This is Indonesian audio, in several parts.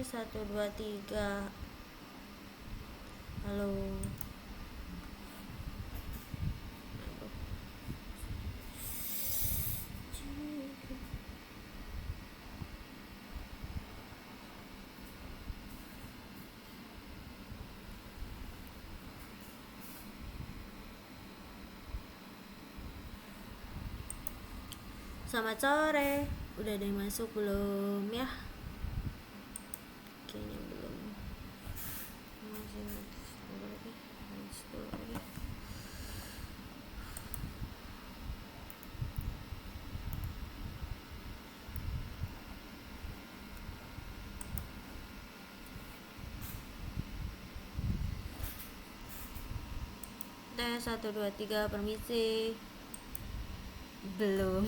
1 2 3. Halo. Selamat sore. Udah ada yang masuk belum ya? Kayaknya belum. Masih dulu lagi. Tes 1 2 3, permisi. Belum.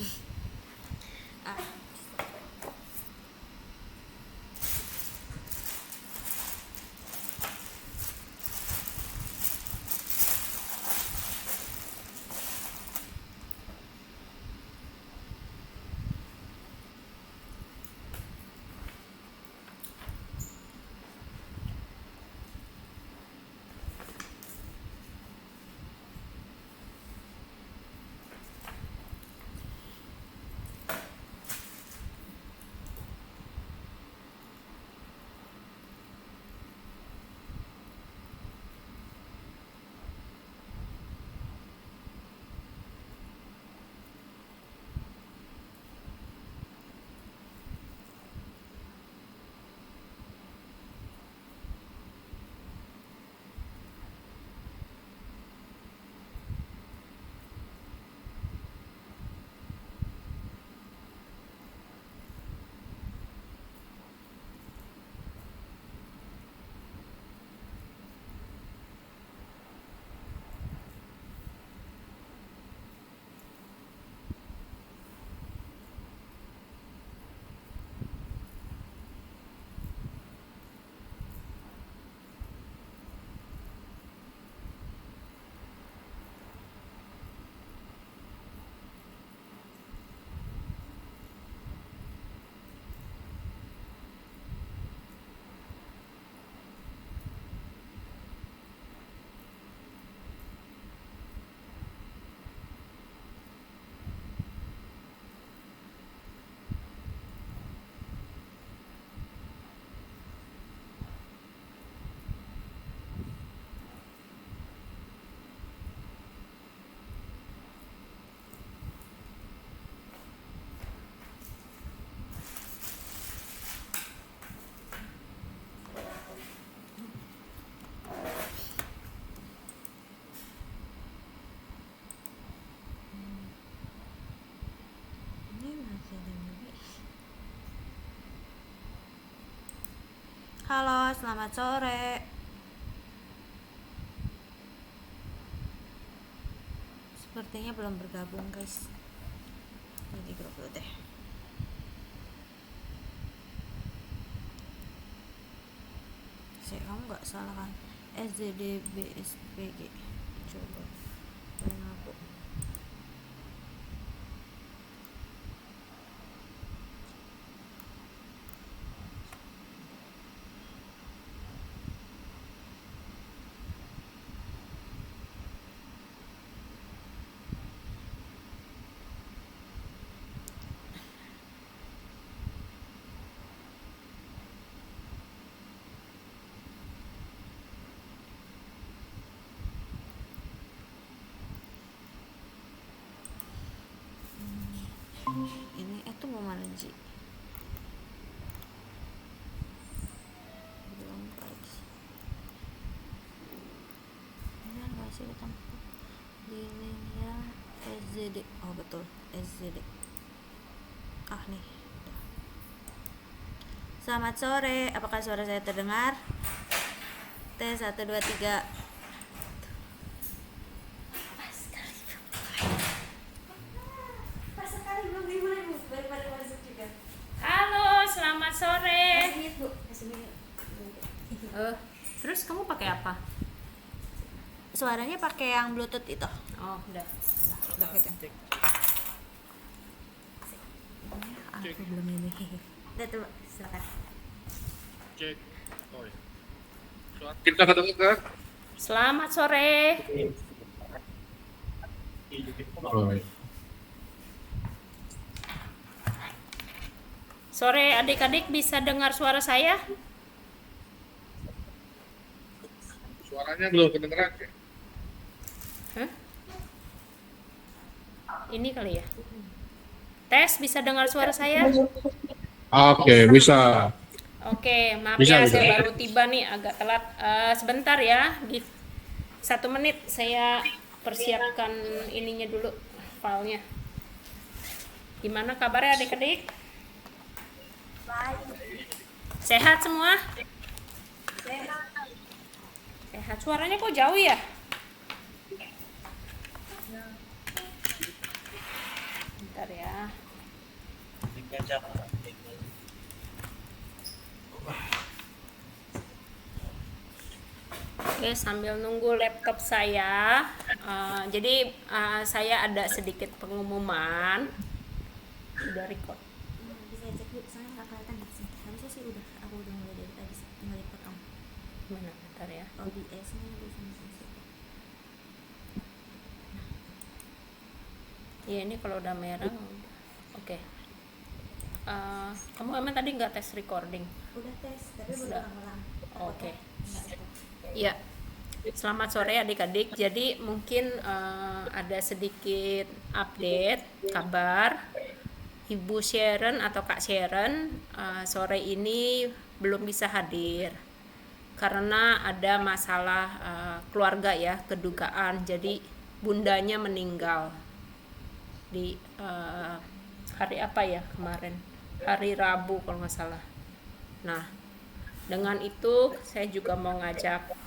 Halo, selamat sore. Sepertinya belum bergabung, guys. Jadi grup dulu deh. Kamu nggak salah kan? SZDBSPG. Coba. Pengen aku. Ini itu mau mana Ji? Belum guys. Ini masih utang ya SZD. Oh betul, SZD. Nih. Selamat sore. Apakah suara saya terdengar? Tes 1 2 3. Terus kamu pakai apa? Suaranya pakai yang Bluetooth itu. Oh, udah gitu. Aku belum ini. Udah tuh, silakan. cek. Oh, ya. Kita kedengar. Selamat sore. Oh, ya. Sore adik-adik bisa dengar suara saya? Suaranya belum kedengeran ya? Hah? Ini kali ya. Tes bisa dengar suara saya? Oke, bisa. Oke, maaf Bisa, ya bisa. saya baru tiba nih agak telat. Sebentar ya, 1 menit saya persiapkan ininya dulu, filenya. Gimana kabarnya adik-adik? Sehat semua? Sehat. Suaranya kok jauh ya? Bentar ya. Oke, sambil nunggu laptop saya, saya ada sedikit pengumuman. Udah record. Bisa cek yuk, soalnya nggak kelihatan di sini. Harusnya sih udah, aku udah mulai dari tadi sih, tinggal dipotong. Mana? Bentar ya. OBS-nya di sini. Iya, ini kalau udah merah. Oke. Kamu emang tadi nggak tes recording? Udah tes, tapi belum Udah. ulang. Oke. Nggak ada. Iya. Selamat sore adik-adik. Jadi mungkin ada sedikit update kabar. Ibu Sharon atau Kak Sharon sore ini belum bisa hadir karena ada masalah keluarga ya, kedugaan. Jadi bundanya meninggal di hari apa ya kemarin? Hari Rabu kalau nggak salah. Nah, dengan itu saya juga mau ngajak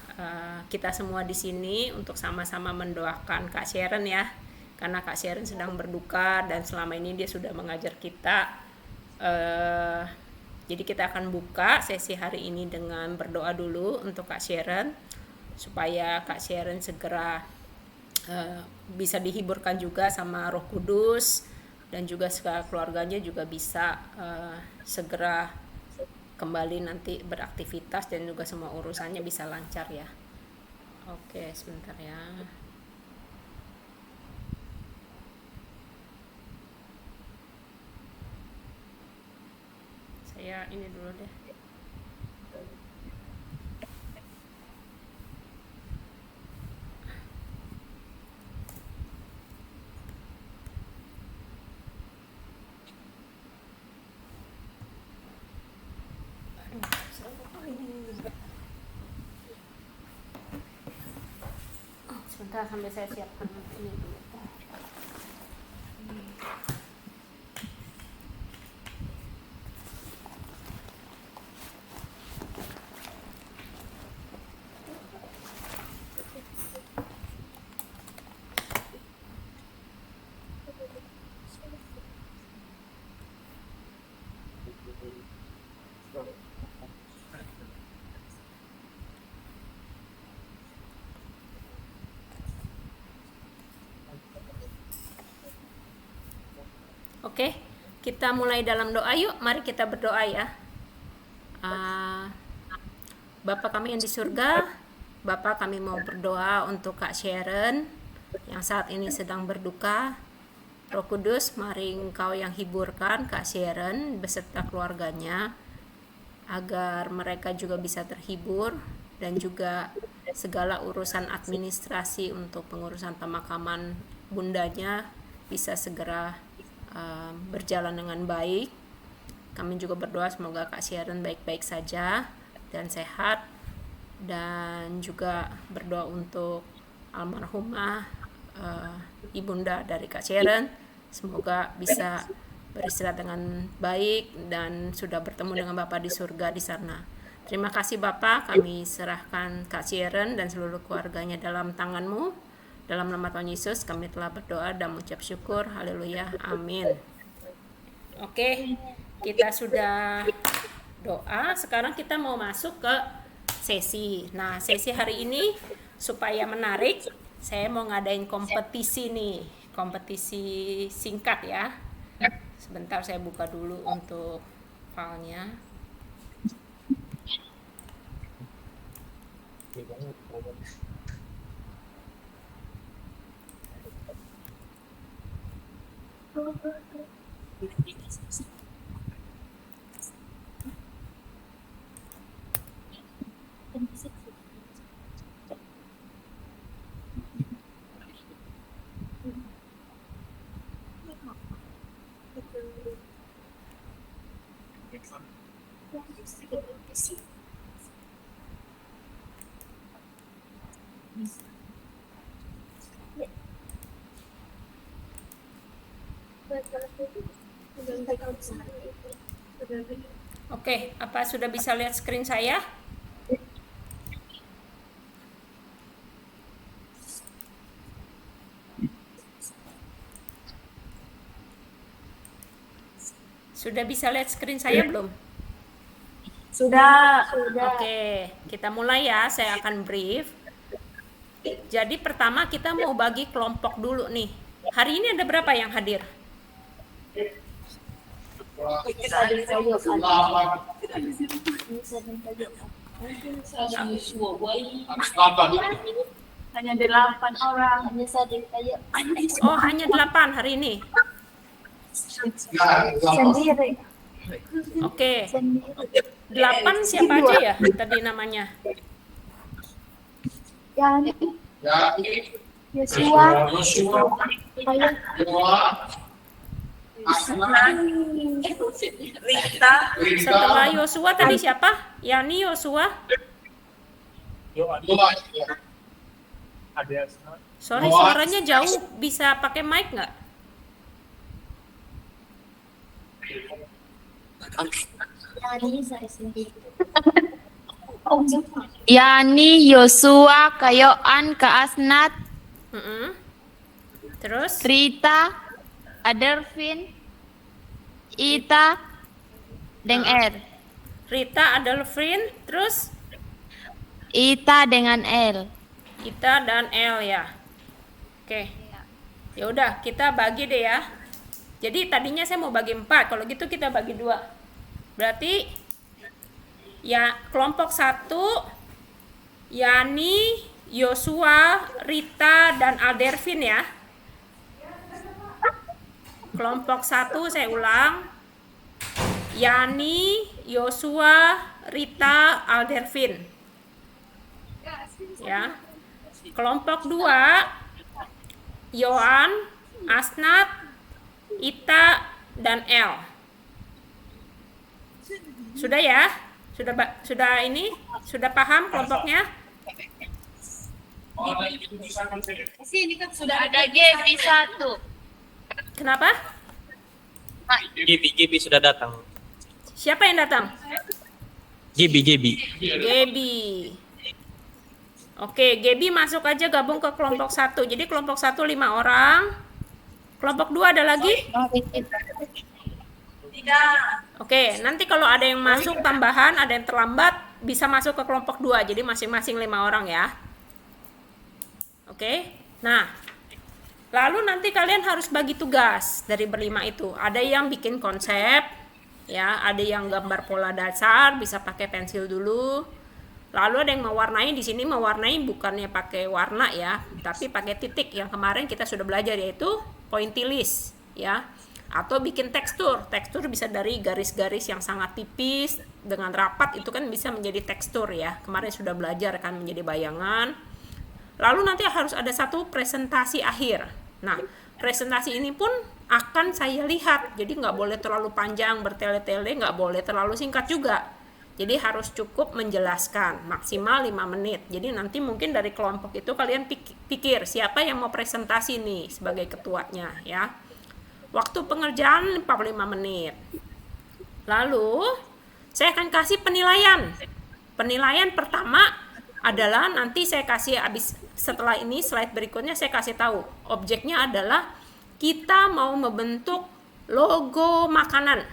kita semua di sini untuk sama-sama mendoakan Kak Sharon ya, karena Kak Sharon sedang berduka dan selama ini dia sudah mengajar kita. Jadi kita akan buka sesi hari ini dengan berdoa dulu untuk Kak Sharon supaya Kak Sharon segera bisa dihiburkan juga sama Roh Kudus dan juga segala keluarganya juga bisa segera kembali nanti beraktivitas dan juga semua urusannya bisa lancar ya. Oke, sebentar ya. Saya ini dulu deh. Sebentar sambil saya siapkan ini dulu. Oke, kita mulai dalam doa yuk. Mari kita berdoa ya. Bapa kami yang di surga, Bapa kami mau berdoa untuk Kak Sharon yang saat ini sedang berduka. Roh Kudus, mari Engkau yang hiburkan Kak Sharon beserta keluarganya agar mereka juga bisa terhibur dan juga segala urusan administrasi untuk pengurusan pemakaman bundanya bisa segera berjalan dengan baik. Kami juga berdoa semoga Kak Sharon baik-baik saja dan sehat, dan juga berdoa untuk almarhumah ibunda dari Kak Sharon, semoga bisa beristirahat dengan baik dan sudah bertemu dengan Bapa di surga di sana. Terima kasih Bapak, kami serahkan Kak Sharon dan seluruh keluarganya dalam tangan-Mu. Dalam nama Tuhan Yesus kami telah berdoa dan mengucap syukur. Haleluya. Amin. Oke, kita sudah doa. Sekarang kita mau masuk ke sesi. Nah, sesi hari ini supaya menarik, saya mau ngadain kompetisi nih. Kompetisi singkat ya. Sebentar saya buka dulu untuk filenya. Oke, apa sudah bisa lihat screen saya? Sudah bisa lihat screen saya belum? Sudah. Oke, kita mulai ya. Saya akan brief. Jadi pertama kita mau bagi kelompok dulu nih. Hari ini ada berapa yang hadir? Hanya 8 orang. Oh, hanya 8 hari ini. Sendiri. Oke. 8 siapa aja ya tadi namanya? Yani, Yosua, Rita, Setelah Yosua tadi siapa? Yani, Yosua. Sorry, suaranya jauh. Bisa pakai mic nggak? Yani, Yosua, Kayoan, Kaasnat, Terus? Rita, Adelvin, Ita, dengan R. Rita, Adelfrin, terus Ita dengan L. kita dan L ya. Oke. Ya udah, kita bagi deh ya. Jadi tadinya saya mau bagi 4. Kalau gitu kita bagi 2. Berarti ya kelompok 1 Yani, Yosua, Rita dan Aldervin ya. Kelompok 1 saya ulang. Yani, Yosua, Rita, Aldervin. Ya. Kelompok 2 Yohan, Asnat, Ita dan L. Sudah ya? Sudah ini? Sudah paham kelompoknya? Sudah ada Gaby 1. Kenapa? Gibi sudah datang. Siapa yang datang? Gibi. Gaby. Oke, Gaby masuk aja gabung ke kelompok 1. Jadi kelompok 1 5 orang. Kelompok 2 ada lagi? Oke, nanti kalau ada yang masuk tambahan, ada yang terlambat, bisa masuk ke kelompok 2. Jadi masing-masing 5 orang ya. Oke. Nah, lalu nanti kalian harus bagi tugas dari berlima itu. Ada yang bikin konsep, ya, ada yang gambar pola dasar, bisa pakai pensil dulu. Lalu ada yang mewarnai. Di sini mewarnai bukannya pakai warna ya, tapi pakai titik yang kemarin kita sudah belajar, yaitu pointillist ya. Atau bikin tekstur. Tekstur bisa dari garis-garis yang sangat tipis dengan rapat, itu kan bisa menjadi tekstur ya. Kemarin sudah belajar kan menjadi bayangan. Lalu nanti harus ada satu presentasi akhir. Nah, presentasi ini pun akan saya lihat. Jadi nggak boleh terlalu panjang, bertele-tele, nggak boleh terlalu singkat juga. Jadi harus cukup menjelaskan, maksimal 5 menit. Jadi nanti mungkin dari kelompok itu kalian pikir siapa yang mau presentasi nih sebagai ketuanya ya. Waktu pengerjaan 45 menit. Lalu saya akan kasih penilaian. Penilaian pertama adalah nanti saya kasih setelah ini slide berikutnya saya kasih tahu. Objeknya adalah kita mau membentuk logo makanan,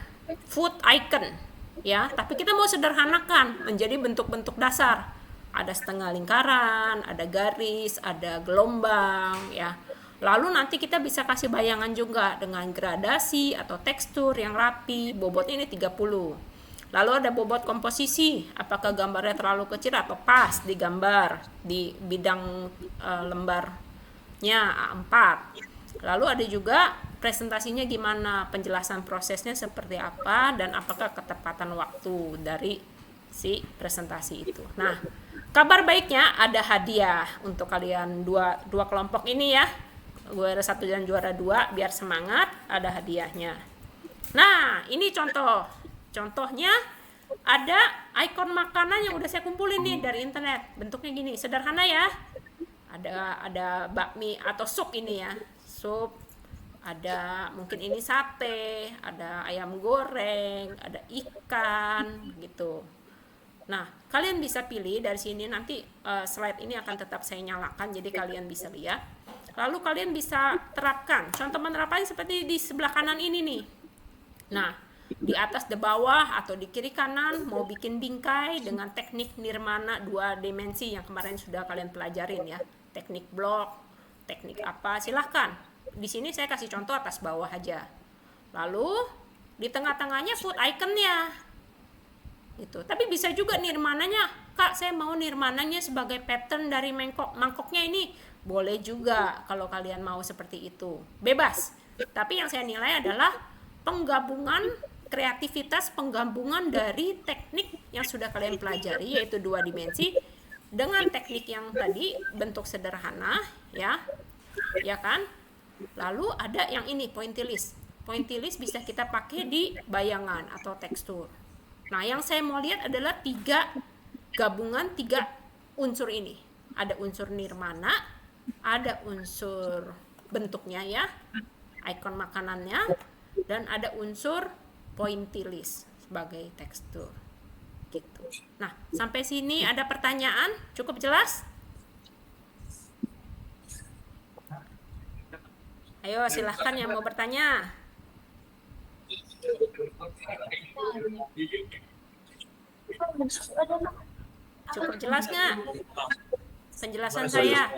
food icon. Ya, tapi kita mau sederhanakan menjadi bentuk-bentuk dasar. Ada setengah lingkaran, ada garis, ada gelombang, ya. Lalu nanti kita bisa kasih bayangan juga dengan gradasi atau tekstur yang rapi. Bobotnya ini 30. Lalu ada bobot komposisi, apakah gambarnya terlalu kecil atau pas digambar di bidang lembarnya A4. Lalu ada juga presentasinya gimana, penjelasan prosesnya seperti apa, dan apakah ketepatan waktu dari si presentasi itu. Nah, kabar baiknya ada hadiah untuk kalian dua kelompok ini ya. Juara 1 dan juara 2, biar semangat, ada hadiahnya. Nah, ini contohnya ada ikon makanan yang udah saya kumpulin nih dari internet. Bentuknya gini, sederhana ya. Ada bakmi atau sup ini ya. Sup, ada mungkin ini sate, ada ayam goreng, ada ikan gitu. Nah, kalian bisa pilih dari sini, nanti slide ini akan tetap saya nyalakan, jadi kalian bisa lihat. Lalu kalian bisa terapkan. Contoh penerapannya seperti di sebelah kanan ini nih. Nah, di atas, di bawah, atau di kiri kanan, mau bikin bingkai dengan teknik nirmana 2 dimensi yang kemarin sudah kalian pelajarin ya. Teknik blok, teknik apa, silahkan. Di sini saya kasih contoh atas bawah aja. Lalu, di tengah-tengahnya food iconnya. Gitu. Tapi bisa juga nirmananya, Kak, saya mau nirmananya sebagai pattern dari mangkoknya ini. Boleh juga kalau kalian mau seperti itu. Bebas. Tapi yang saya nilai adalah penggabungan kreativitas, penggabungan dari teknik yang sudah kalian pelajari, yaitu 2 dimensi, dengan teknik yang tadi bentuk sederhana, ya kan? Lalu ada yang ini, pointillist. Pointillist bisa kita pakai di bayangan atau tekstur. Nah, yang saya mau lihat adalah 3 gabungan 3 unsur ini. Ada unsur nirmana, ada unsur bentuknya ya, ikon makanannya, dan ada unsur pointillist sebagai tekstur. Gitu. Nah, sampai sini ada pertanyaan? Cukup jelas? Ayo, silahkan yang mau bertanya. Cukup jelas nggak penjelasan saya?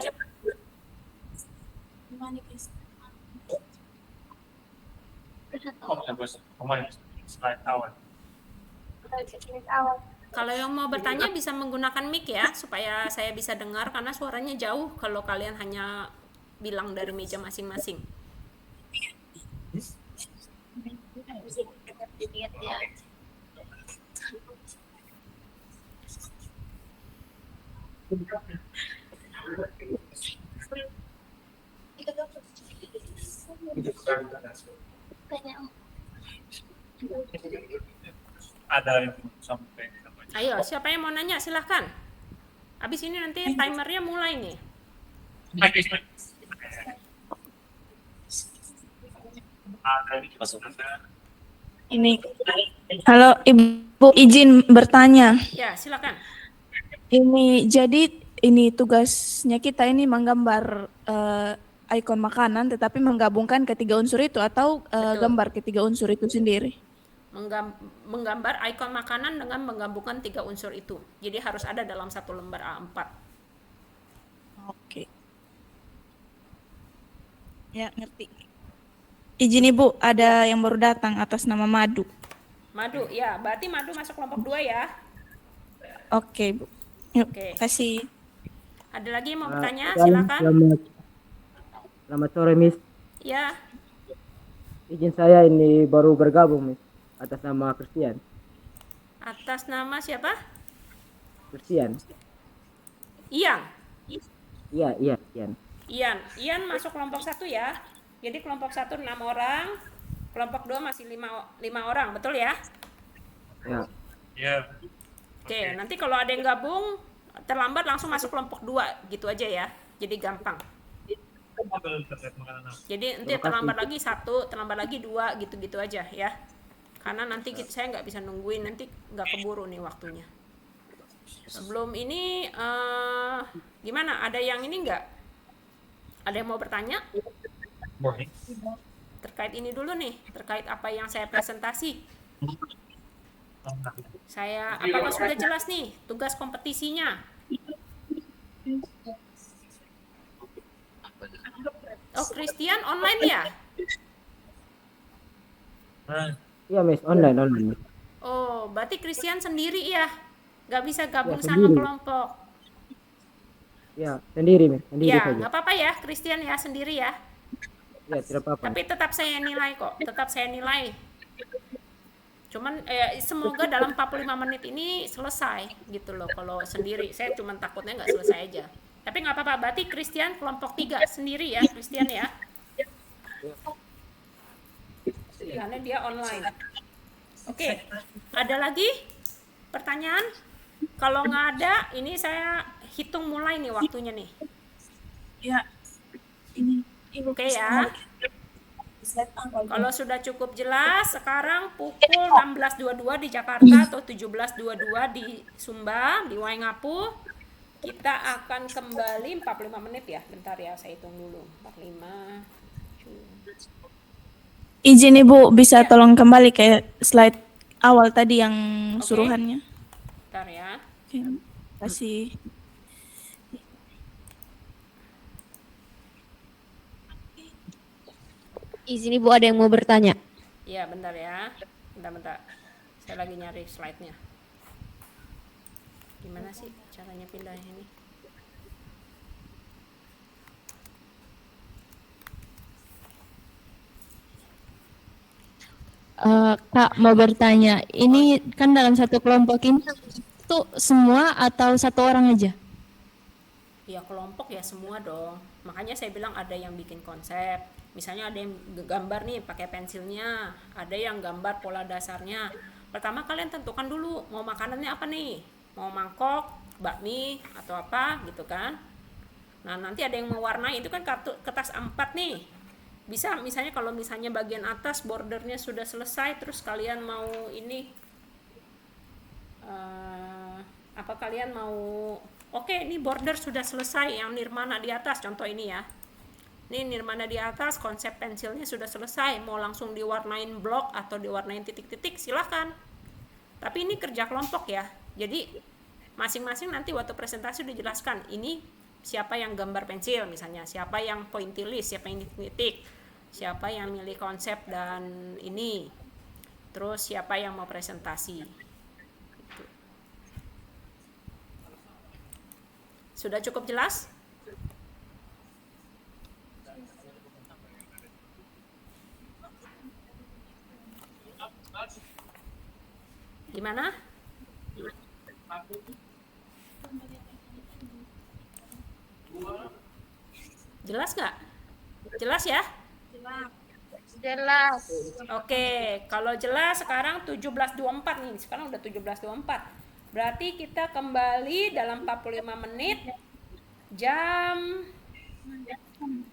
Kalau yang mau bertanya bisa menggunakan mic ya, supaya saya bisa dengar, karena suaranya jauh kalau kalian hanya bilang dari meja masing-masing. Ada yang sampai. Ayo, siapa yang mau nanya silahkan. Habis ini nanti timernya mulai nih. Ini, halo Ibu, izin bertanya. Ya, silakan. Ini jadi ini tugasnya kita ini menggambar ikon makanan, tetapi menggabungkan ketiga unsur itu atau gambar ketiga unsur itu sendiri. Menggambar ikon makanan dengan menggabungkan 3 unsur itu. Jadi harus ada dalam 1 lembar A4. Oke. Ya, ngerti. Izin Ibu, ada yang baru datang atas nama Madu. Madu, ya, berarti Madu masuk kelompok 2 ya. Oke, Bu. Yuk, Oke. kasih. Ada lagi yang mau bertanya? Silakan. Selamat sore, Miss. Ya, Izin saya ini baru bergabung, Miss. Atas nama Christian. atas nama siapa? Christian. Ian. Iya, Christian. Ian masuk kelompok 1 ya. Jadi kelompok 1 6 orang, kelompok 2 masih 5 orang, betul ya? Ya. Ya. Oke, nanti kalau ada yang gabung terlambat langsung masuk kelompok 2 gitu aja ya. Jadi gampang. Jadi nanti terlambat lagi 1, terlambat lagi 2 gitu-gitu aja ya. Karena nanti saya nggak bisa nungguin, nanti nggak keburu nih waktunya. Sebelum ini gimana? Ada yang ini nggak? Ada yang mau bertanya? Boleh. Terkait ini dulu nih, terkait apa yang saya presentasi. Apakah sudah jelas nih tugas kompetisinya? Oh, Christian online ya? Iya, Miss, online. Oh, Berarti Christian sendiri ya? Nggak bisa gabung Ya, sama sendiri. kelompok. Ya, sendiri, Miss. Sendiri Ya, saja. nggak apa-apa ya, Christian ya sendiri ya. Ya, tidak apa-apa. Tapi tetap saya nilai kok, tetap saya nilai. Cuman semoga dalam 45 menit ini selesai gitu loh. Kalau sendiri, saya cuman takutnya nggak selesai aja. Tapi nggak apa-apa, berarti Christian kelompok 3 sendiri ya, Christian ya. Karena dia online. Oke, ada lagi pertanyaan? Kalau nggak ada, ini saya hitung mulai nih waktunya nih. Ya. Ini Oke ya. Kalau sudah cukup jelas, sekarang pukul 16.22 di Jakarta atau 17.22 di Sumba, di Waingapu. Kita akan kembali 45 menit ya. Bentar ya, saya hitung dulu. 45. izin Ibu bisa tolong kembali ke slide awal tadi yang Oke. suruhannya. Bentar ya. Oke, kasih. Izin Ibu, ada yang mau bertanya. Iya, bentar ya. Bentar. Saya lagi nyari slide-nya. Gimana sih caranya pindah ini? Kak mau bertanya, ini kan dalam satu kelompok ini itu semua atau satu orang aja? Ya kelompok ya semua dong. Makanya saya bilang ada yang bikin konsep. Misalnya ada yang gambar nih pakai pensilnya, ada yang gambar pola dasarnya. Pertama kalian tentukan dulu mau makanannya apa nih? Mau mangkok, bakmi atau apa gitu kan. Nah, nanti ada yang mewarnai, itu kan kertas A4 nih. Bisa misalnya kalau misalnya bagian atas bordernya sudah selesai, terus kalian mau ini apa kalian mau oke, ini border sudah selesai yang nirmana di atas, contoh ini ya. Ini nirmana di atas, konsep pensilnya sudah selesai, mau langsung diwarnain blok atau diwarnain titik-titik silahkan. Tapi ini kerja kelompok ya. Jadi masing-masing nanti waktu presentasi dijelaskan ini siapa yang gambar pensil misalnya, siapa yang pointillist, siapa yang titik, siapa yang milih konsep dan ini, terus siapa yang mau presentasi. Sudah cukup jelas? Gimana? Jelas nggak? Jelas ya? Jelas. Oke, kalau jelas sekarang 17.24 nih. Sekarang udah 17.24. Berarti kita kembali dalam 45 menit jam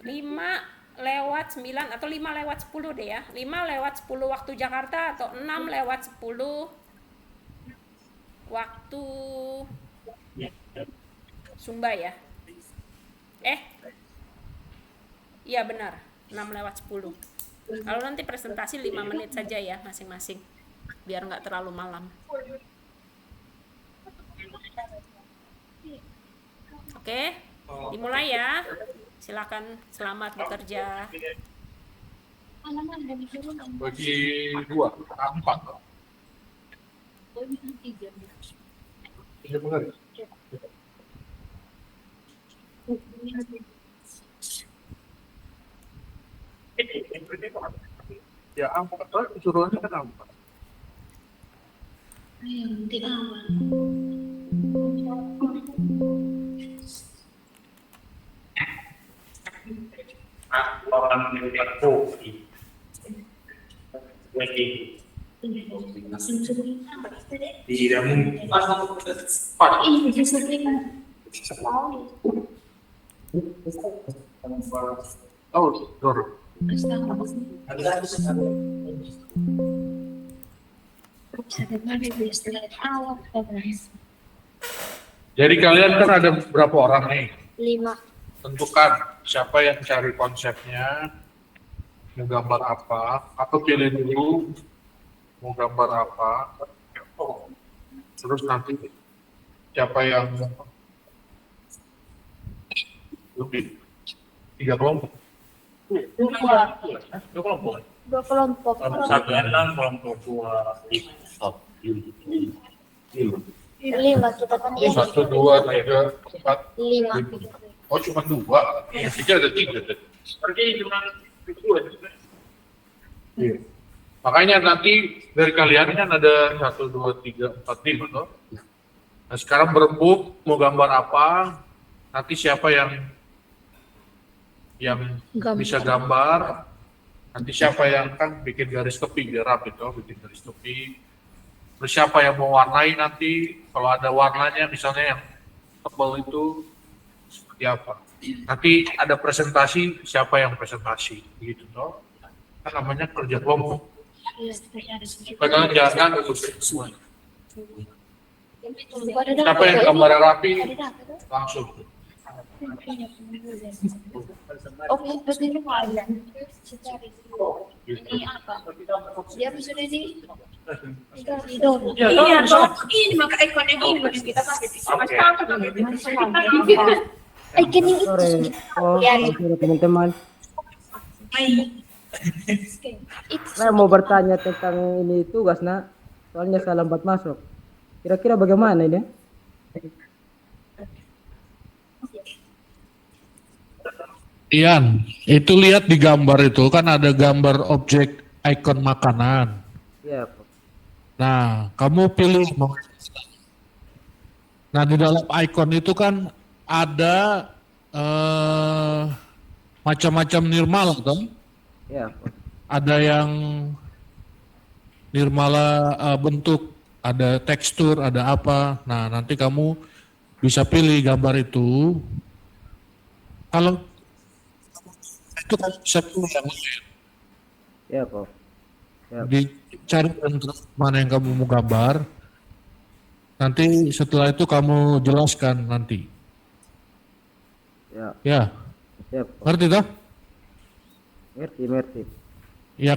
5:09 atau 5:10 deh ya. 5:10 waktu Jakarta atau 6:10 waktu Sumba ya. Iya benar, 6:10. Kalau nanti presentasi 5 menit saja ya masing-masing, biar nggak terlalu malam. Oke, dimulai ya. Silakan, selamat bekerja. Bagi 2, A4. Iya benar. Ya A4, suruhannya kan A4. Orang yang kopi. Lagi. Tidak mungkin. Oh, sorry. Jadi kalian kan ada berapa orang nih? 5. Tentukan siapa yang cari konsepnya, mau gambar apa, atau pilih dulu mau gambar apa. Terus nanti siapa yang lebih 3 kelompok. 2 kelompok. 2 kelompok. Kelompok 1 6, kelompok 2 5. Lima kita kan ya. 1, 2, 3, 4, Lima. 5. Oh, cuma 2. Yang 3 ada 3. Seperti cuma dua. Iya. Makanya nanti dari kalian kan ada 1, 2, 3, 4, 5 toh. Nah, sekarang berembuk mau gambar apa? Nanti siapa yang bisa gambar? Nanti siapa yang kan bikin garis tepi biar rapi toh, bikin garis tepi. Terus siapa yang mau warnai nanti? Kalau ada warnanya misalnya yang tebal itu seperti apa? Nanti ada presentasi, siapa yang presentasi gitu toh. Kan namanya kerja kelompok. Padahal jangan semua. Siapa yang gambar rapi langsung. Oke, terus ini mau ada. Ini apa? Dia sudah di Iya, toh. Ini maka ikon yang ini harus kita pakai. icon ini Sore. Oh, sore teman-teman. Saya mau bertanya tentang ini tugas, nak. Soalnya saya lambat masuk. Kira-kira bagaimana ini? Ian, itu lihat di gambar itu kan ada gambar objek ikon makanan. Iya, Pak. Nah, kamu pilih. Nah, di dalam ikon itu kan ada macam-macam nirmala, kan? Iya, Pak. Ada yang nirmala bentuk, ada tekstur, ada apa. Nah, nanti kamu bisa pilih gambar itu. Kalau itu kan bisa pilih yang lain. Iya, Pak. Ya. Dicari mana yang kamu mau gambar. Nanti setelah itu kamu jelaskan nanti. Ya, Ya, ya, Pak. ngerti toh? Ngerti. Ya,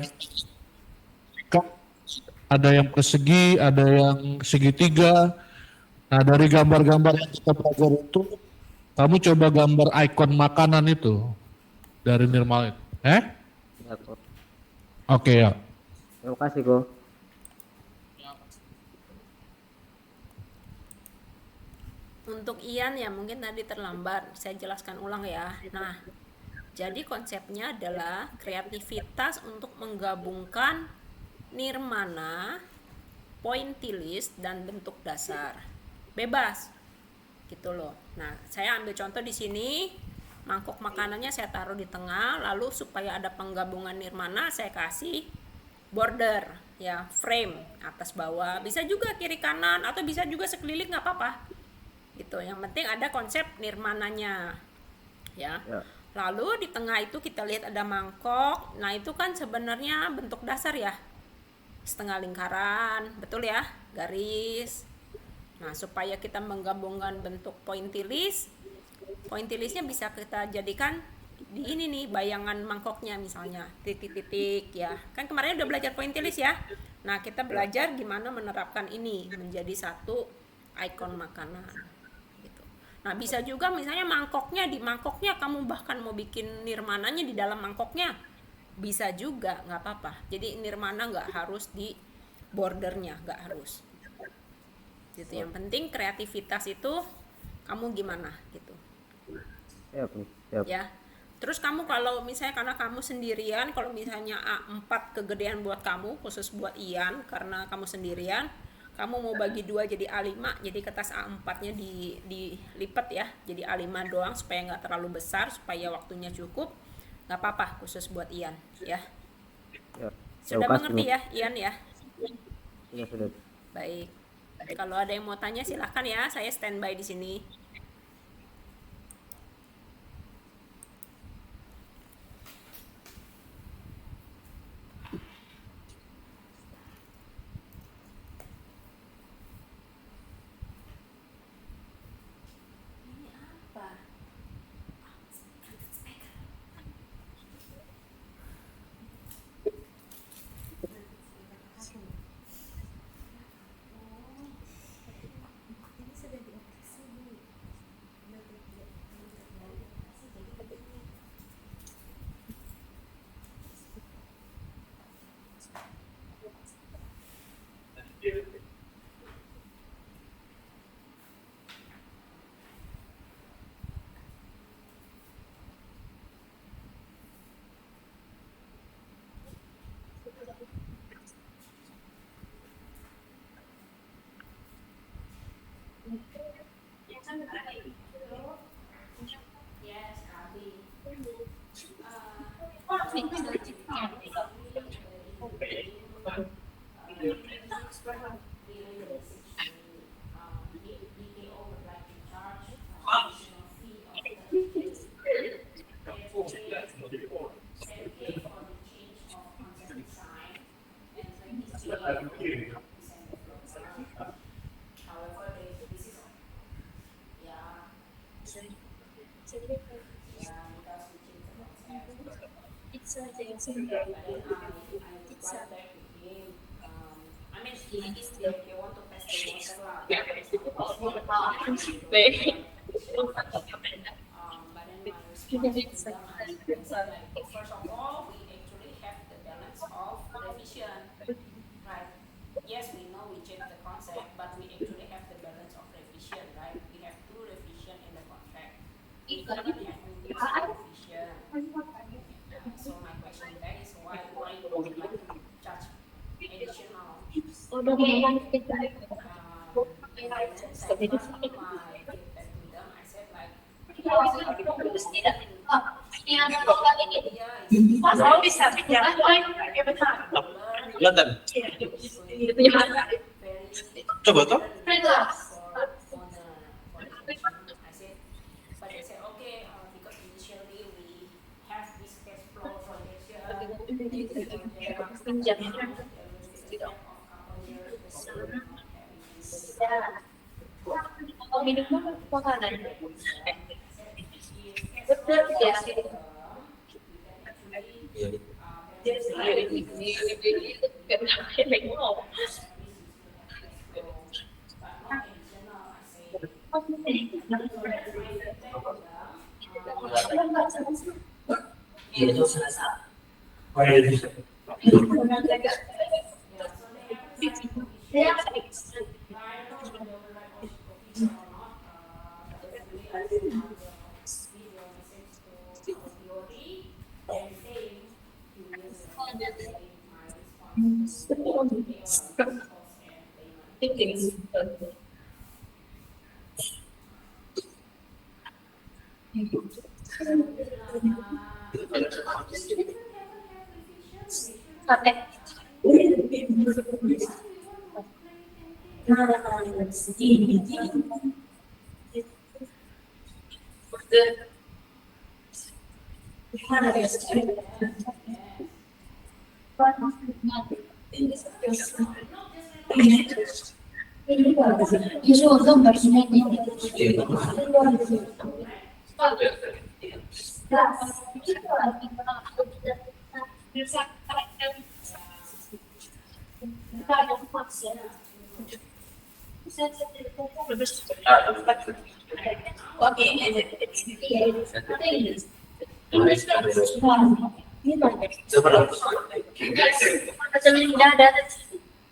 ada yang persegi, ada yang segitiga. Nah, dari gambar-gambar yang kita pelajari itu, kamu coba gambar ikon makanan itu dari Nirmal itu. Ya, Pak. Oke ya. Terima kasih, Ko. Untuk Ian ya mungkin tadi terlambat, saya jelaskan ulang ya. Nah, jadi konsepnya adalah kreativitas untuk menggabungkan nirmana, pointillis, dan bentuk dasar. Bebas, gitu loh. Nah, saya ambil contoh di sini, mangkok makanannya saya taruh di tengah, lalu supaya ada penggabungan nirmana, saya kasih border, ya frame atas bawah. Bisa juga kiri kanan atau bisa juga sekeliling nggak apa-apa. Gitu. Yang penting ada konsep nirmananya, ya. Lalu di tengah itu kita lihat ada mangkok. Nah, itu kan sebenarnya bentuk dasar ya. Setengah lingkaran, betul ya? Garis. Nah, supaya kita menggabungkan bentuk pointillis, pointillisnya bisa kita jadikan di ini nih, bayangan mangkoknya misalnya, titik-titik ya. Kan kemarin udah belajar pointillis ya. Nah, kita belajar gimana menerapkan ini menjadi satu ikon makanan. Nah, bisa juga misalnya di mangkoknya kamu bahkan mau bikin nirmananya di dalam mangkoknya. Bisa juga, nggak apa-apa. Jadi nirmana nggak harus di bordernya, nggak harus. Gitu. Yang penting kreativitas itu kamu gimana gitu. Siap. Ya. Terus kamu kalau misalnya karena kamu sendirian, kalau misalnya A4 kegedean buat kamu, khusus buat Ian karena kamu sendirian, kamu mau bagi 2 jadi A5, jadi kertas A4-nya dilipat ya, jadi A5 doang supaya nggak terlalu besar, supaya waktunya cukup, nggak apa-apa, khusus buat Ian ya. Sudah mengerti ya Ian ya? Sudah. Baik. Kalau ada yang mau tanya silahkan ya, saya standby di sini. First of all, we actually have the balance of revision, right? Yes, we know we check the concept, but we actually have the balance of revision, right? We have two revision in the contract. We cannot have revision. So my question back is why you would like to charge additional? And then second, I get back to them. I said like, Kelihatan. Coba toh. I said, but they said okay, because initially we have this cash flow projection,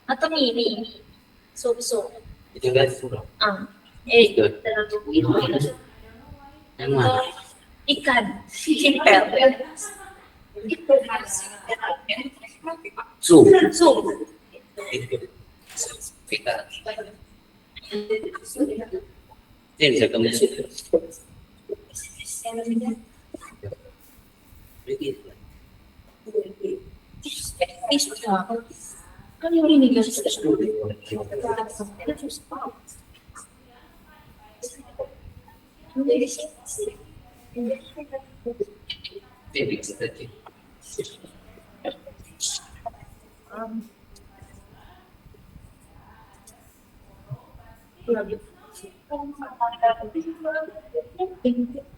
atau mini so Itu guys. Yang mana? ikan simpel Su. so Kita. Ini bisa kamu sih. kan ini guys Ini kita.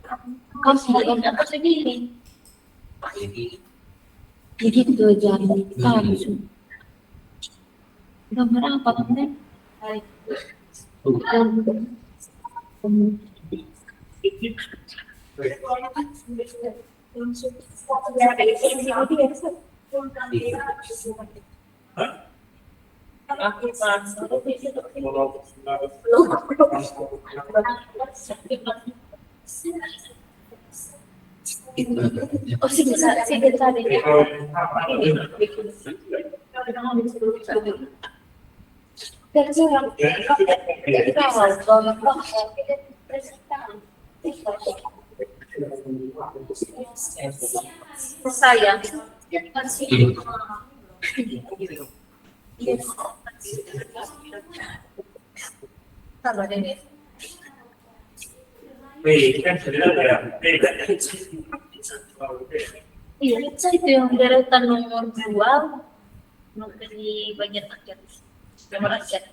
kamu apa sendiri jadi itu jangan kamu gambar apa kan oh sih bisa Saya. Sabar ini. Iya, itu yang deretan nomor 2 di bagian akhir. Nomor akhir.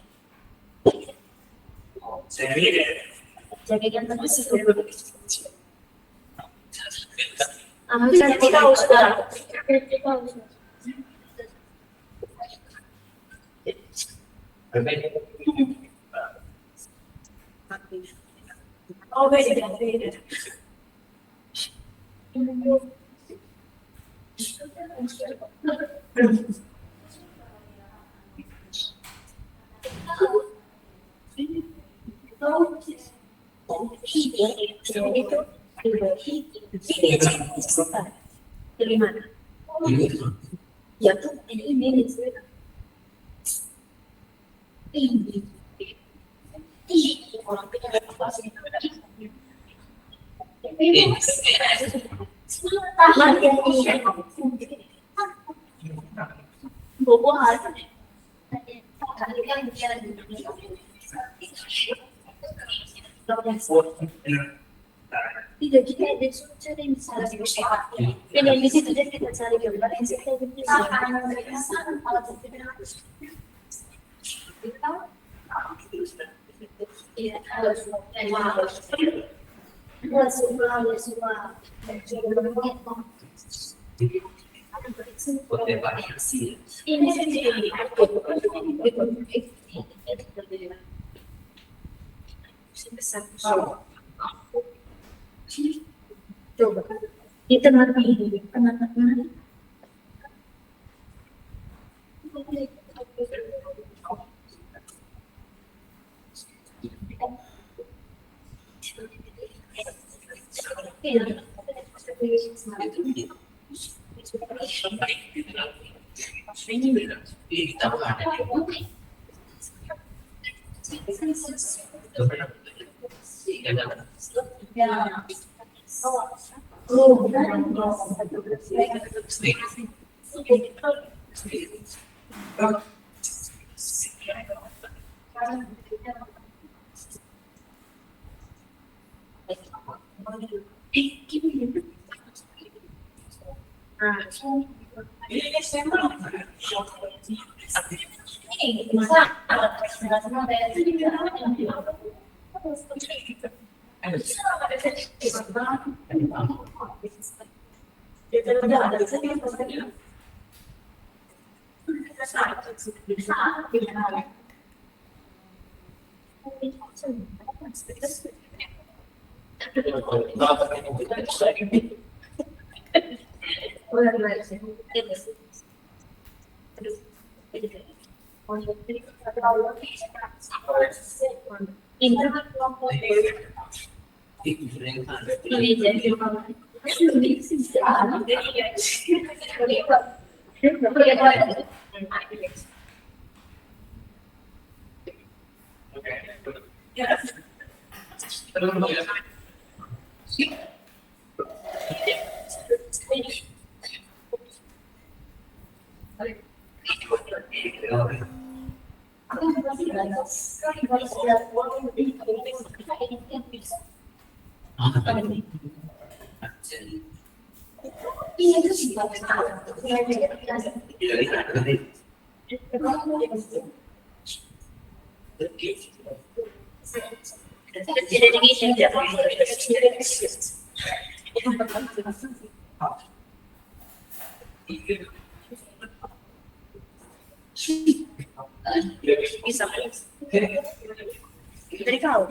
Jadi yang tadi sih. Saya tahu sudah. Oh, beda. Dari mana? Ya tuh ini. Orang pindah apa sih? Tidak, kita ada cari misalnya dan di situ kita cari gambar yang kita coba di tengah-tengah ini, tengah-tengah. Dari kau.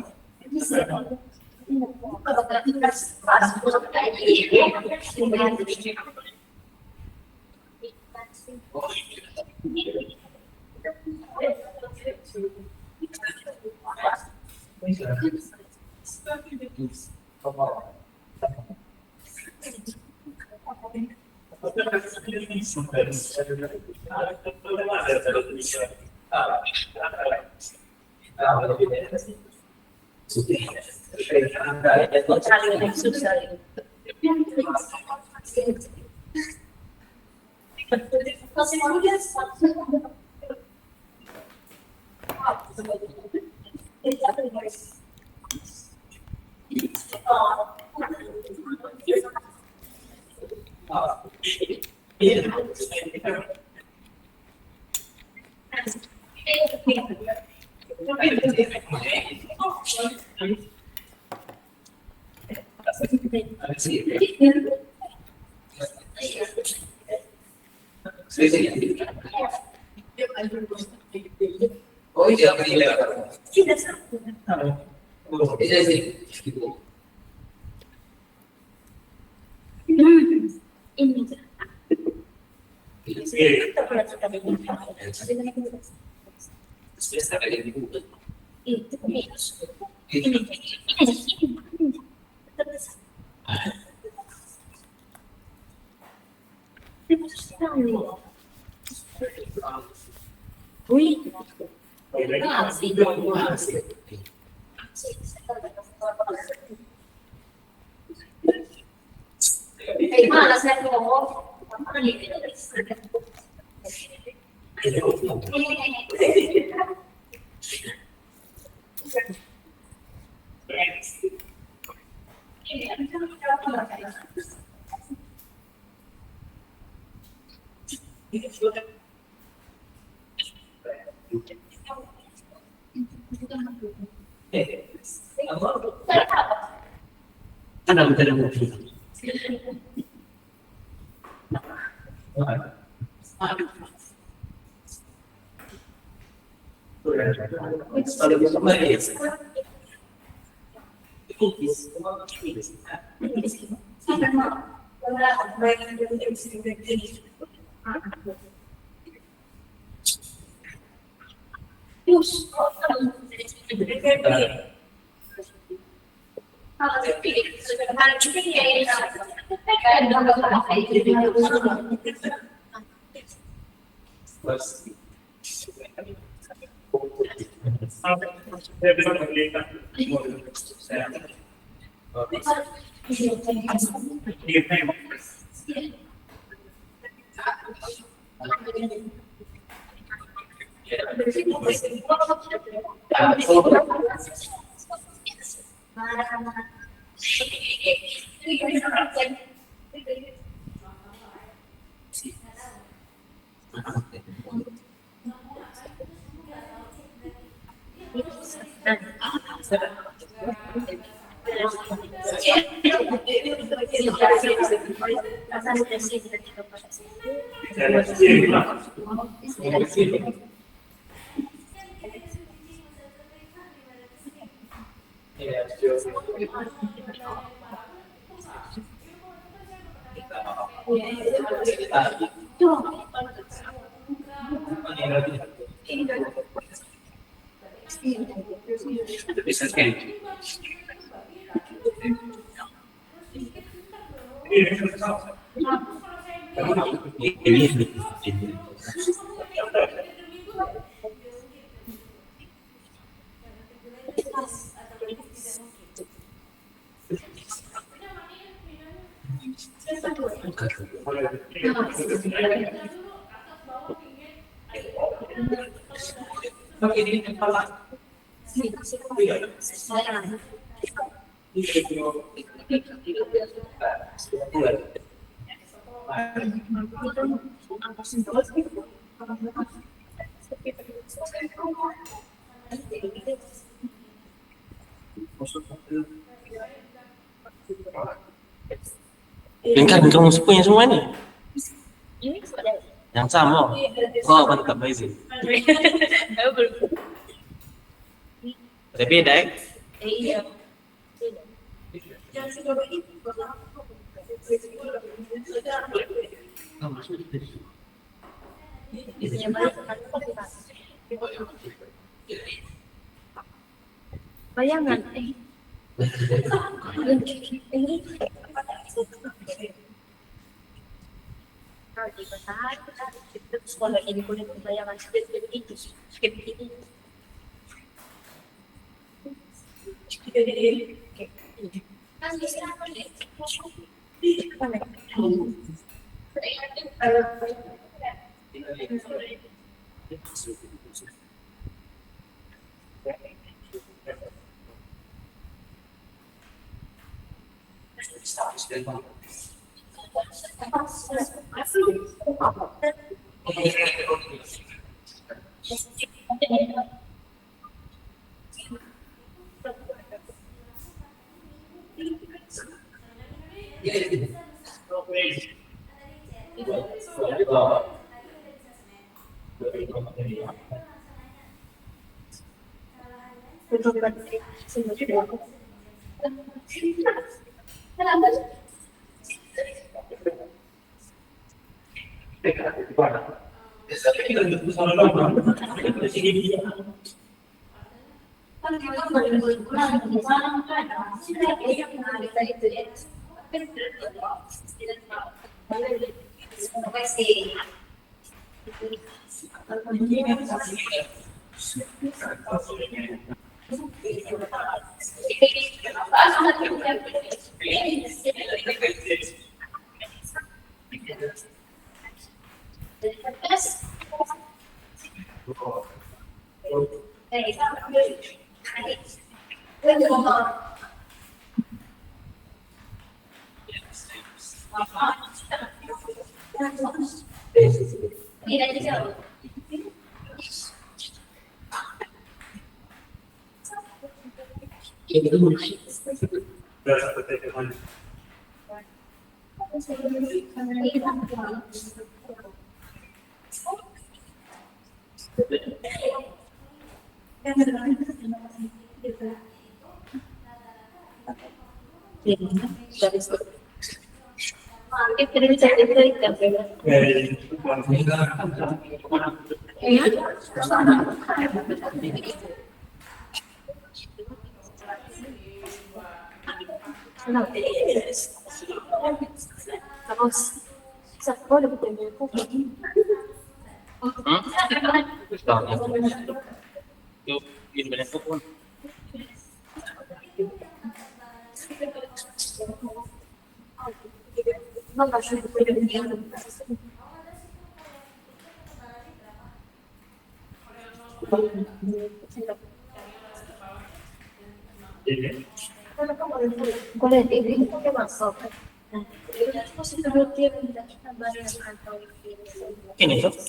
Oh iya, iya. Iya sih. Ini. Malas na ako. Ada betul betul. Bisa kan? Bengkak kamu punya semua nih. Yang sama. Oh, mantap amazing. Ada beda ya? Iya. Bayangan. Kalau di besar, sekolah ini boleh bayangan seperti itu. Ini tuh.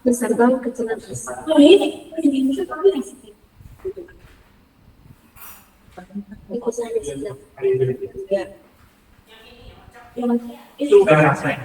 Besar banget kecilan. Oh ini ikut saya di sini. Ya. Itu udah rasain.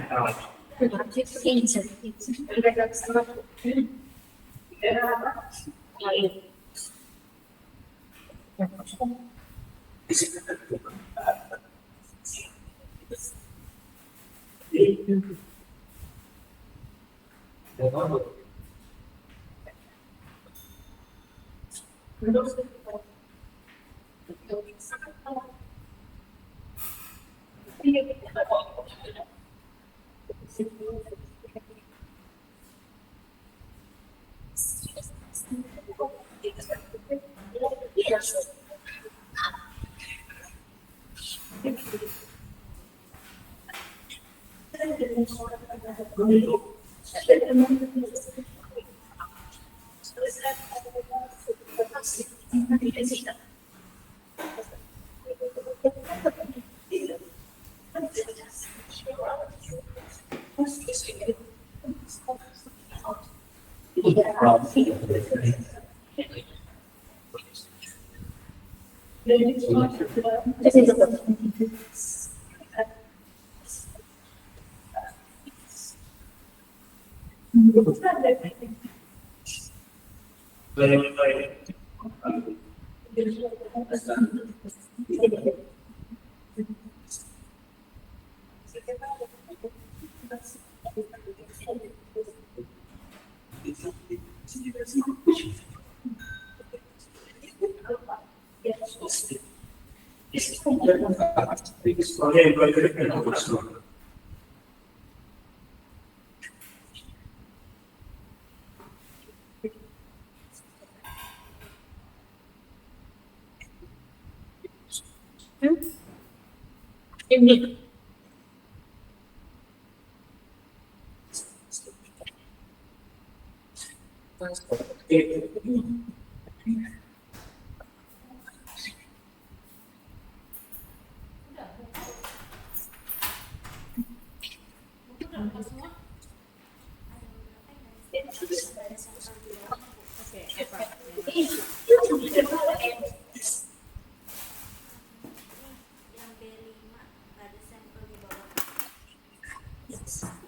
Ini.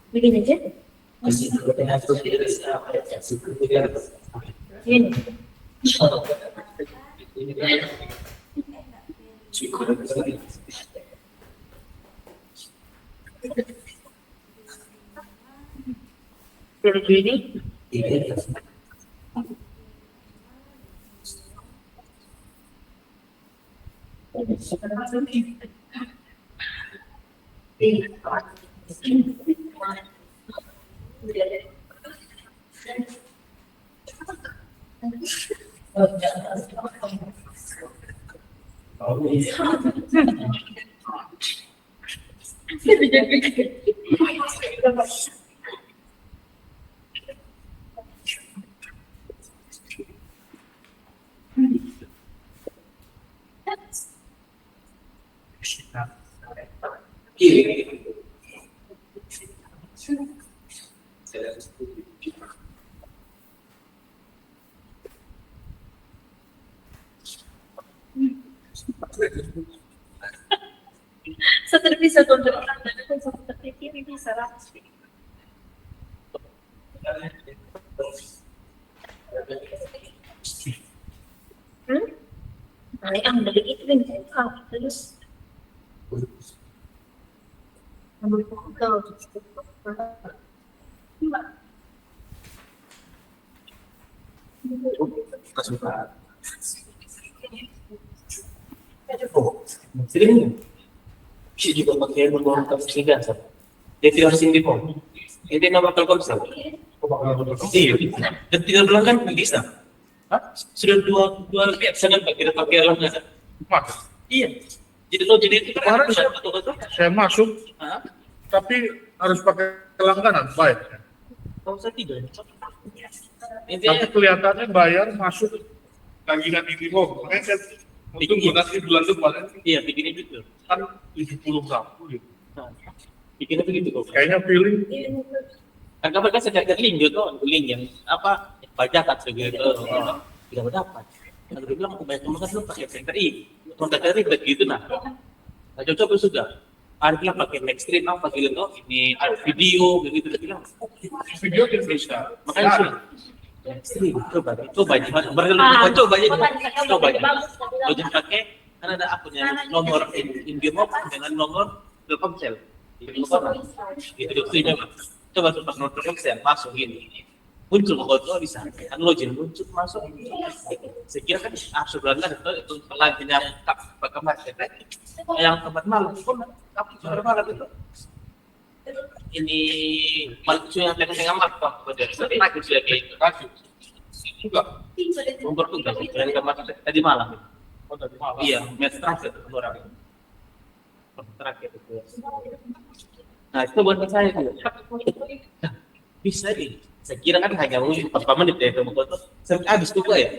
Bikin aja. Ini. Pilih ini. Satu bisa kontrol dan satu terpikir ini salah. Ay, ang dalig ito rin ka. Terus. Sering bisa juga pakai nomor telepon sah. Dia tidak sini pun. Ini nomor telepon sah. Iya. Dan tidak bilang kan bisa. Sudah dua lihat sangat pakai alamnya. Mas, Iya. Jadi lo jadi itu kan kemarin saya masuk, tapi harus pakai langganan, baik. Kalau saya tidak. Tapi Intinya kelihatannya bayar masuk tagihan ini kok. Makanya saya untuk donasi bulan depan iya bikinnya gitu. kan 70 berapa gitu. Bikinnya begitu kok. Kayaknya feeling Kan kabar kan saya cari link gitu, link yang apa bajakan segitu. Tidak dapat. Kalau dia bilang aku banyak teman kan lu pakai TRI, teman TRI begitu nah. Nah coba sudah. Ada bilang pakai Maxstream, apa pakai itu ini ada video begitu dia bilang. video di Indonesia. Makanya sudah. Maxstream coba coba aja. Lo jangan pakai karena ada akunnya nomor Indihome dengan nomor Telkomsel. Itu coba nomor Telkomsel masuk gini. Muncul foto bisa kan login muncul masuk saya kira kan sebenarnya itu pelantinya pakai market yang tempat malam pun tempat malam itu ini malucu yang tengah apa pada lagi sudah kayak itu juga nomor tugas yang kemarin tadi malam iya match terakhir orang terakhir itu nah itu buat saya itu bisa nih. Saya kira kan hanya beberapa menit ya kamu foto sampai habis tuh ya.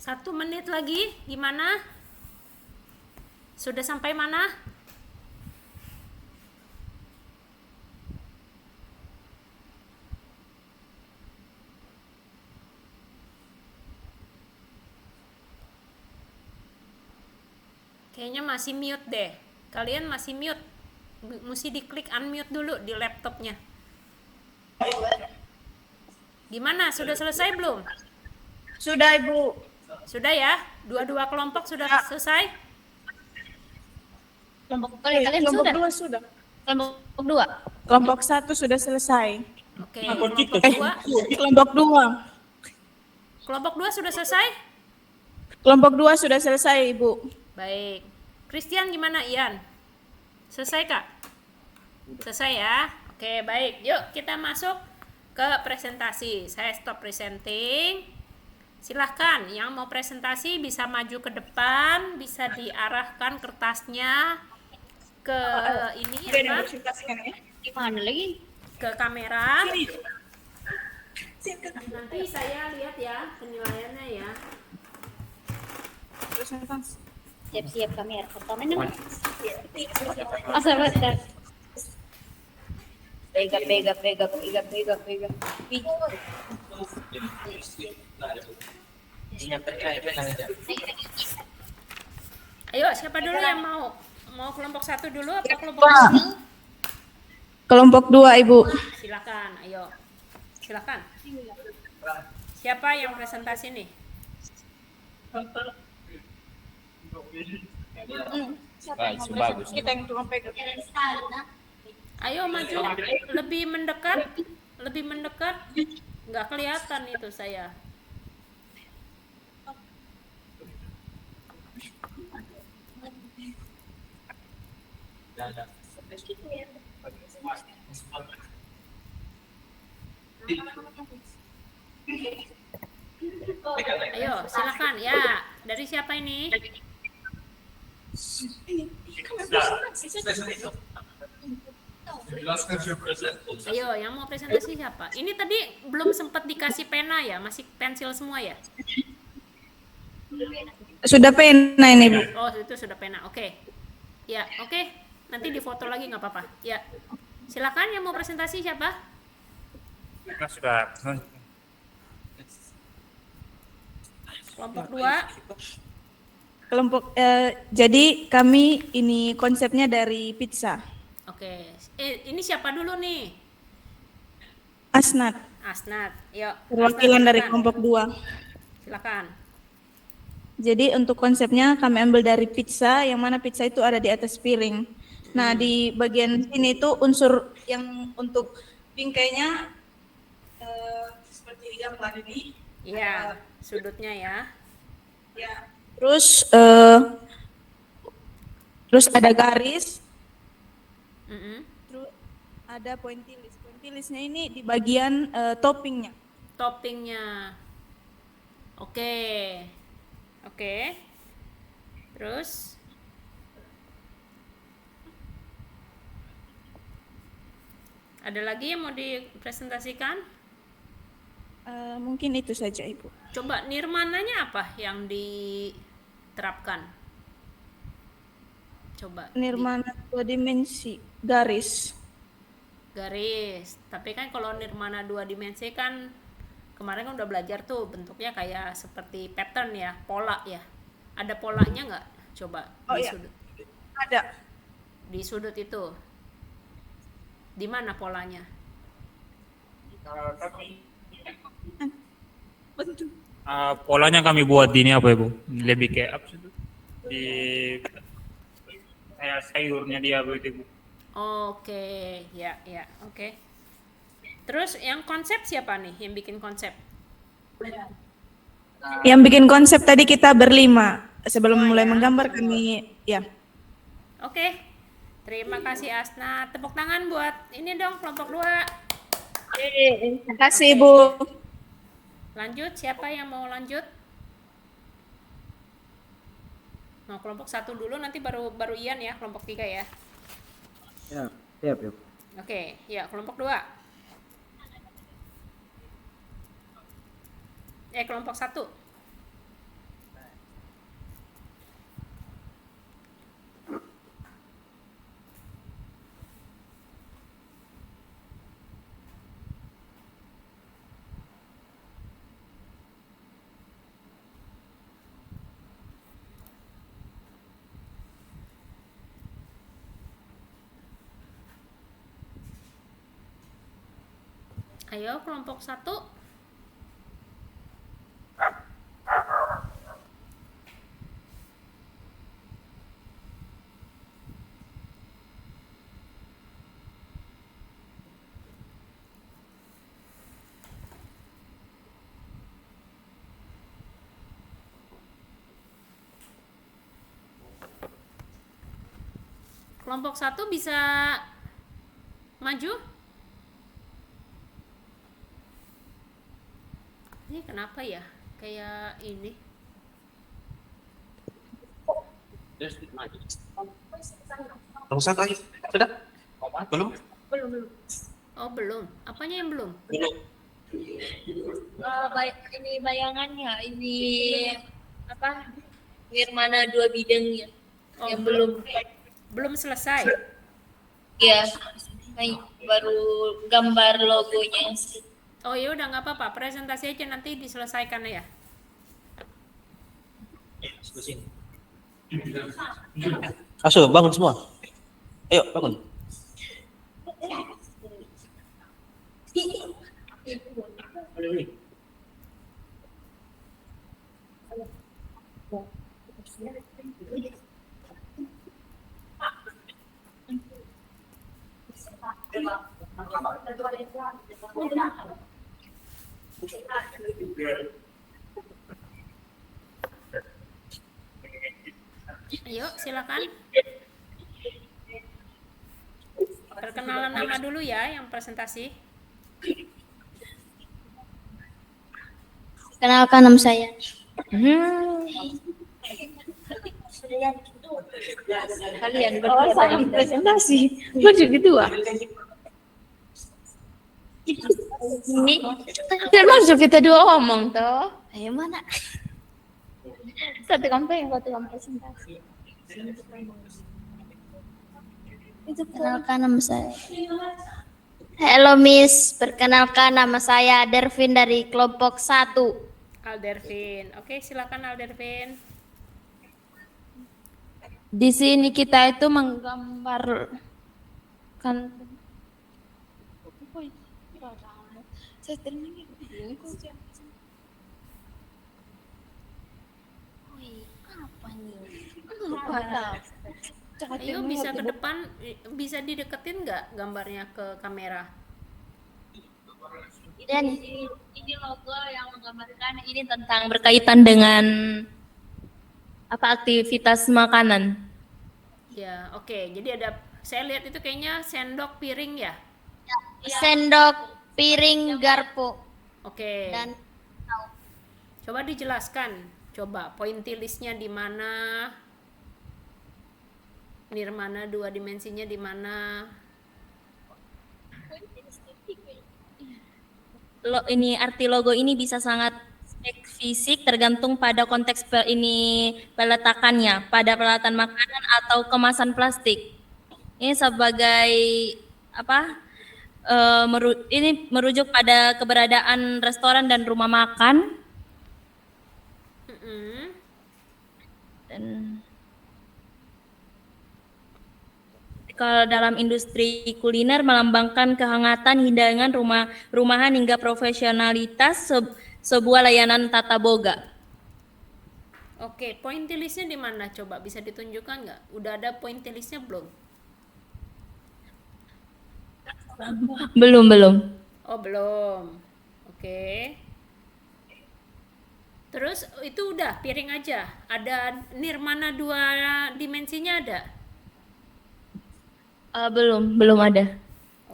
1 menit lagi, gimana? Sudah sampai mana? Kayaknya masih mute deh. Kalian masih mute. Mesti diklik unmute dulu di laptopnya. Gimana? Sudah selesai belum? Sudah, Ibu. Sudah ya? Dua-dua kelompok sudah selesai? Kelompok kalian Kelompok sudah? 2 sudah. Kelompok 2? Kelompok 1 sudah selesai. Oke, kelompok 2. Kelompok 2. Kelompok 2 sudah selesai? Kelompok 2 sudah selesai, Ibu. Baik. Christian gimana, Ian? Selesai, Kak? Selesai ya? Oke, baik. Yuk kita masuk ke presentasi. Saya stop presenting. Silahkan, yang mau presentasi bisa maju ke depan, bisa diarahkan kertasnya ke ini apa? Gimana lagi? Ke kamera. Nanti saya lihat ya penilaiannya ya. Siap-siap kamera. Pertama ini. Asal bentar. Pega. Ayo, siapa dulu yang mau kelompok 1 dulu apa kelompok 2? Kelompok 2, Ibu. Silakan, ayo. Silakan. Siapa yang presentasi nih? Bagus. Kita yang cuma pegang. Ayo maju, lebih mendekat. Nggak kelihatan itu saya. Ayo, silakan ya. Dari siapa ini? Ayo, yang mau presentasi siapa? Ini tadi belum sempat dikasih pena ya, masih pensil semua ya? Sudah pena ini, Bu. Oh, itu sudah pena. Oke. Ya, oke. Nanti difoto lagi nggak apa-apa. Ya. Silakan yang mau presentasi siapa? Kelompok 2. Jadi kami ini konsepnya dari pizza. Oke. Ini siapa dulu nih? Asnat, Asnat. Yuk. perwakilan Asnat, dari silakan. kelompok 2. Silakan. Jadi untuk konsepnya kami ambil dari pizza, yang mana pizza itu ada di atas piring. Nah, di bagian sini itu unsur yang untuk bingkainya seperti di gambar ini. Iya, sudutnya ya. Ya. Terus ada garis, terus ada pointilis. Pointilisnya ini di bagian toppingnya. Toppingnya. Oke. Oke. Terus ada lagi yang mau dipresentasikan? Mungkin itu saja, Ibu. Coba nirmananya apa yang diterapkan? Coba. Nirmana 2 dimensi, garis. Garis. Tapi kan kalau nirmana 2 dimensi kan kemarin kan udah belajar tuh bentuknya kayak seperti pattern ya, pola ya. Ada polanya nggak? Coba Oh, di iya. sudut. Ada. Di sudut itu. Di mana polanya? Bentuk. Polanya kami buat di ini apa Ibu? Lebih kayak apa sih itu? Di kayak sayurnya dia begitu Ibu. Oke, ya, oke. Terus yang konsep siapa nih yang bikin konsep? Yang bikin konsep tadi kita berlima. Sebelum mulai menggambar kami, ya. Oke. Terima kasih Asna. Tepuk tangan buat ini dong kelompok 2. Terima kasih, Ibu. Lanjut, siapa yang mau lanjut? Nah, kelompok 1 dulu nanti baru Ian ya, kelompok 3 ya. Ya, siap, Ibu. Oke, ya kelompok 2. Kelompok 1. Ayo kelompok 1. Kelompok 1 bisa maju? Ini kenapa ya? Kayak ini. Rusak lagi. Sudah? Belum? Oh, belum. Apanya yang belum? Belum. Ini bayangannya, ini apa? Nirmana 2 bidangnya Oh, yang belum. belum selesai. Ya, baru gambar logonya. Oh ya udah nggak apa-apa, presentasi aja nanti diselesaikan ya. Sini. Asu, bangun semua. Ayo, bangun. Ayo, silakan. Perkenalan nama dulu ya yang presentasi. Kenalkan nama saya. Kalian berdua presentasi. Maju kedua. ini Dan masuk kita dua omong toh. ayo mana? Satu kampanye, satu kampanye presentasi. Perkenalkan nama saya. Halo Miss, perkenalkan nama saya Dervin dari kelompok 1. Aldervin. Oke, silakan Aldervin. Di sini kita itu menggambar kan Ayo bisa ke depan, bisa dideketin nggak gambarnya ke kamera? Dan ini logo yang menggambarkan ini tentang berkaitan dengan apa aktivitas makanan. Ya, oke. Jadi ada, saya lihat itu kayaknya sendok piring ya. Sendok, piring, garpu, Oke. dan Coba dijelaskan. Coba pointillistnya di mana? Nirmana 2 dimensinya di mana? ini arti logo ini bisa sangat fisik tergantung pada konteks ini peletakannya pada peralatan makanan atau kemasan plastik. Ini sebagai apa? Ini merujuk pada keberadaan restoran dan rumah makan. Dan kalau dalam industri kuliner melambangkan kehangatan hidangan rumahan hingga profesionalitas sebuah layanan tata boga. Oke, pointillistnya di mana? Coba bisa ditunjukkan nggak? Udah ada pointillistnya belum? Belum. Oh, belum. Oke. Terus itu udah piring aja. Ada Nirmana 2 dimensinya ada? Belum ada.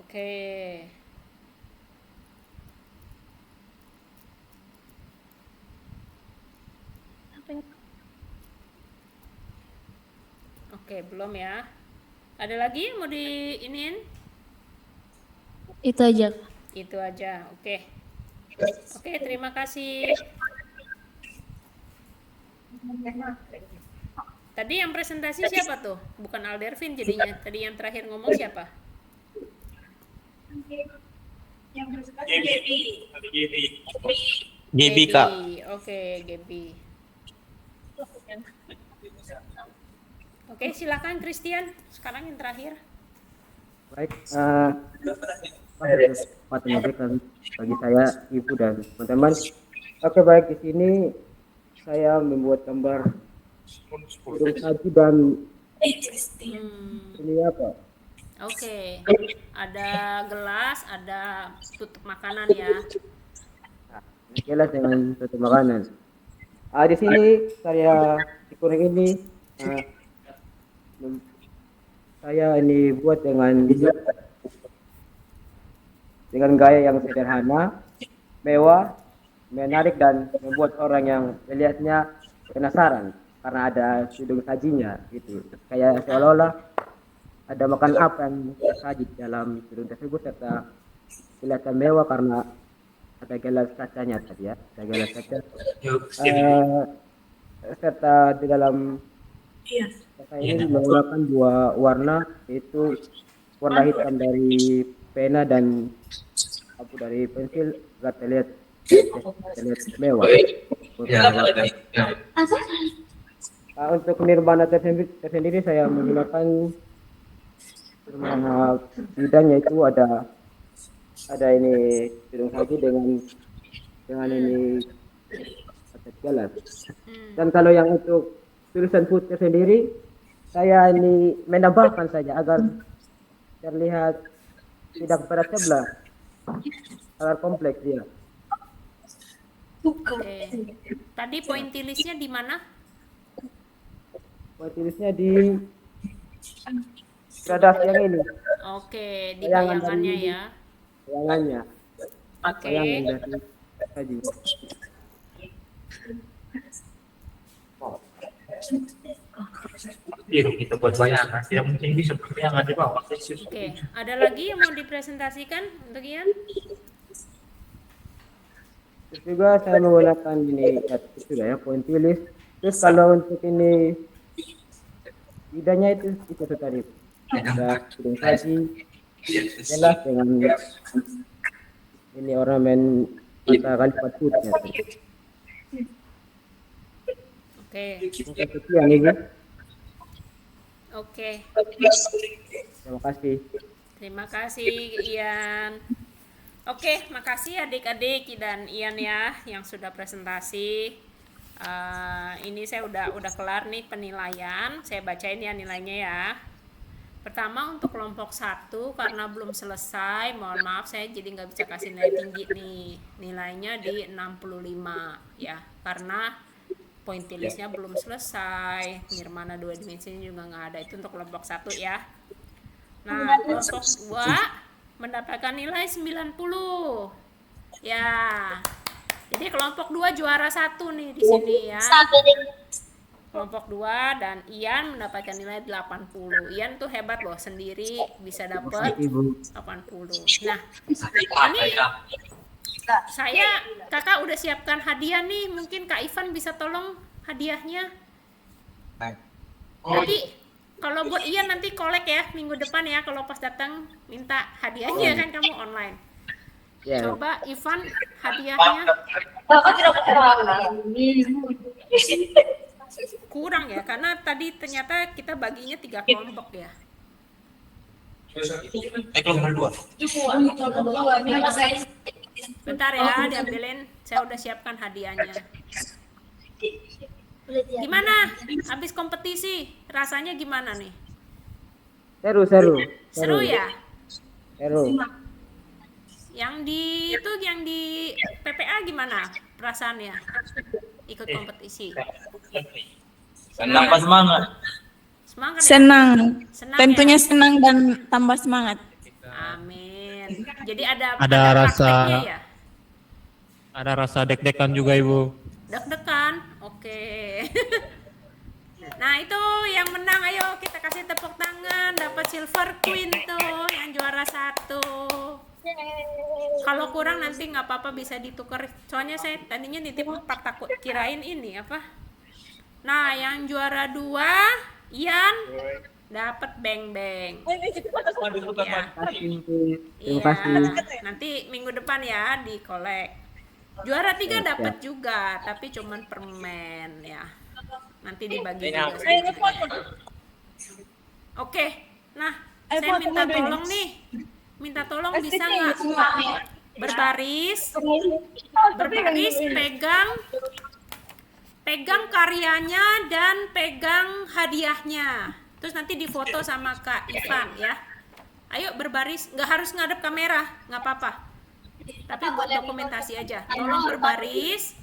Oke. Oke, belum ya. Ada lagi yang mau diinin? Itu aja. Itu aja. Oke. Oke, terima kasih. Tadi yang presentasi siapa tuh? Bukan Aldervin jadinya. Tadi yang terakhir ngomong siapa? Gaby Kak. Oke, Gaby. Oke, silakan Christian. Sekarang yang terakhir. Baik, sangat menyampaikan bagi saya, ibu dan teman-teman. Oke, baik, di sini saya membuat gambar burung saji dan ini apa? Oke. Ada gelas, ada tutup makanan ya. Ini gelas dengan tutup makanan. Di sini saya di kuning ini saya ini buat dengan gaya yang sederhana, mewah, menarik dan membuat orang yang melihatnya penasaran karena ada tudung sajinya gitu. Kayak seolah-olah ada makan apa yang tersaji dalam tudung tersebut serta kelihatan mewah karena ada gelas kacanya tadi ya, ada gelas kaca. Serta di dalam saya ini menggunakan dua warna, yaitu warna hitam dari pena dan abu dari pensil agar terlihat mewah. Untuk nirvana tersendiri saya menggunakan bidangnya itu ada ini tudung saji dengan ini atas gelas. Dan kalau yang untuk tulisan putih sendiri, saya ini menambahkan saja agar terlihat tidak berat sebelah, agar kompleks dia. Oke. Tadi pointillisnya di mana? Pointillisnya di gradasi yang ini. Oke, di bayangannya ya. Bayangannya. Oke. Bayangan dari saji. Iya, kita buat bayangan. Tidak mungkin bisa bayangan di bawah. Oke, ada lagi yang mau dipresentasikan untuk Ian? Terus juga saya menggunakan ini sudah ya pointillis. Terus kalau untuk ini bidangnya itu tadi ada tudung saji jelas dengan ini ornamen mata kalimat putih. Oke. Sekian ibu. Oke. Terima kasih. Terima kasih Ian. Oke, makasih adik-adik dan Ian ya yang sudah presentasi. Ini saya udah kelar nih penilaian. Saya bacain ya nilainya ya. Pertama untuk kelompok 1 karena belum selesai, mohon maaf saya jadi nggak bisa kasih nilai tinggi nih. Nilainya di 65 ya, karena pointillisnya belum selesai, nirmana 2 dimensinya juga nggak ada. Itu untuk kelompok 1 ya. Nah, kelompok 2 mendapatkan nilai 90 ya. Jadi kelompok 2 juara 1 nih di sini ya. Kelompok 2 dan Ian mendapatkan nilai 80. Ian tuh hebat loh, sendiri bisa dapat 80. Nah, ini kakak udah siapkan hadiah nih. Mungkin Kak Ivan bisa tolong hadiahnya. Nanti kalau buat Ian nanti kolek ya minggu depan ya, kalau pas datang minta hadiahnya kan kamu online. Coba Ivan hadiahnya. Kurang ya, karena tadi ternyata kita baginya 3 kelompok ya. Bentar ya, diambilin. Saya udah siapkan hadiahnya. Gimana? Habis kompetisi, rasanya gimana nih? Seru ya? Seru. Yang di PPA gimana perasaannya? Ikut kompetisi. Tambah semangat. Semangat ya? Senang. ya? Tentunya senang dan tambah semangat. Amin. Jadi ada rasa prakteknya ya? Ada rasa deg-degan juga Ibu. Deg-degan. Oke. Nah, itu yang menang, ayo kita kasih tepuk tangan, dapat silver queen tuh yang juara 1. Kalau kurang nanti nggak apa-apa, bisa ditukar. Soalnya saya tadinya nitip 4, takut kirain ini apa. Nah, yang juara 2 Ian dapat beng-beng. Ya. Terima kasih. Nanti minggu depan ya di kolek. Juara 3 dapat juga, tapi cuman permen ya. Nanti dibagi juga. Oke. Nah, saya minta tolong nih minta tolong bisa nggak berbaris, pegang karyanya dan pegang hadiahnya. Terus nanti difoto sama Kak Ivan ya. Ayo berbaris, nggak harus ngadep kamera, nggak apa-apa. Tapi buat dokumentasi aja. Tolong berbaris,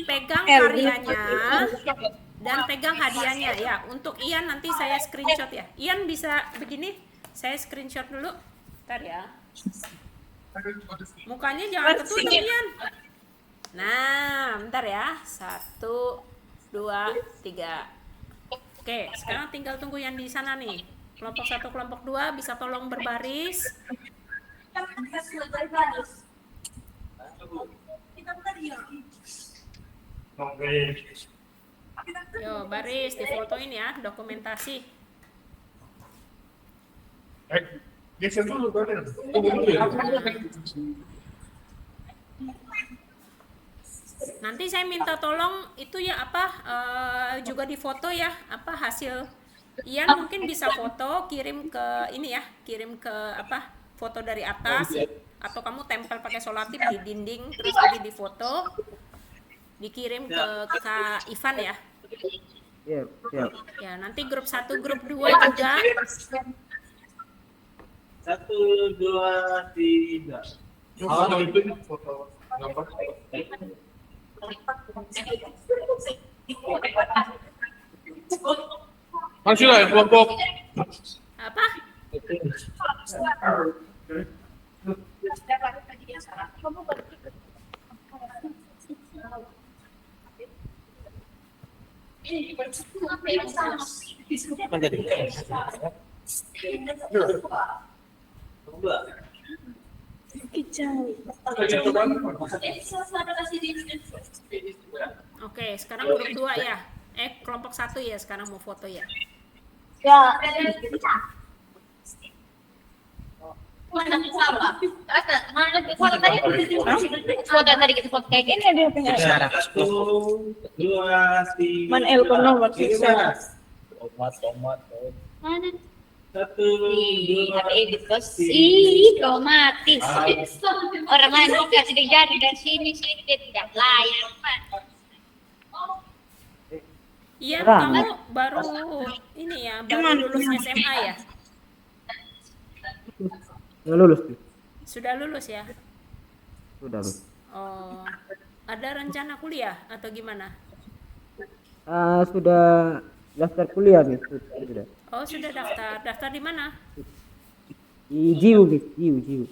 pegang karyanya dan pegang hadiahnya ya. Untuk Ian nanti saya screenshot ya. Ian bisa begini, saya screenshot dulu. Bentar ya. Mukanya jangan ketutup Ian. Nah, bentar ya. 1, 2, 3. Oke, sekarang tinggal tunggu yang di sana nih. Kelompok 1, kelompok 2 bisa tolong berbaris. Yo, baris, difotoin ya, dokumentasi. Geser dulu, Brother. Nanti saya minta tolong itu ya juga difoto ya, hasil. Ian mungkin bisa foto, kirim ke ini ya, foto dari atas, atau kamu tempel pakai solatif di dinding, terus nanti difoto, dikirim ke Kak Ivan ya. Iya, siap. Ya, nanti grup 1, grup 2 juga. 1, 2, 3. Itu foto gambar. Masih lah yang kelompok. Apa? Oke, sekarang grup 2 ya. Kelompok 1 ya, sekarang mau foto ya. Ya. Foto tadi kita foto kayak gini dia punya. 1, 2, 3. Man Elko nomor 6. Tomat. Mana? 1, 2, Edit bos. Ih, otomatis. Orang lain kasih dia jadi dari sini dia tidak layak. Iya, kamu baru ini ya, baru lulus SMA ya? Yang lulus tuh. Sudah lulus ya? Sudah lulus. Oh, ada rencana kuliah atau gimana? Sudah daftar kuliah nih, sudah. Oh, sudah daftar. Daftar di mana? Di JIU, nih, JIU.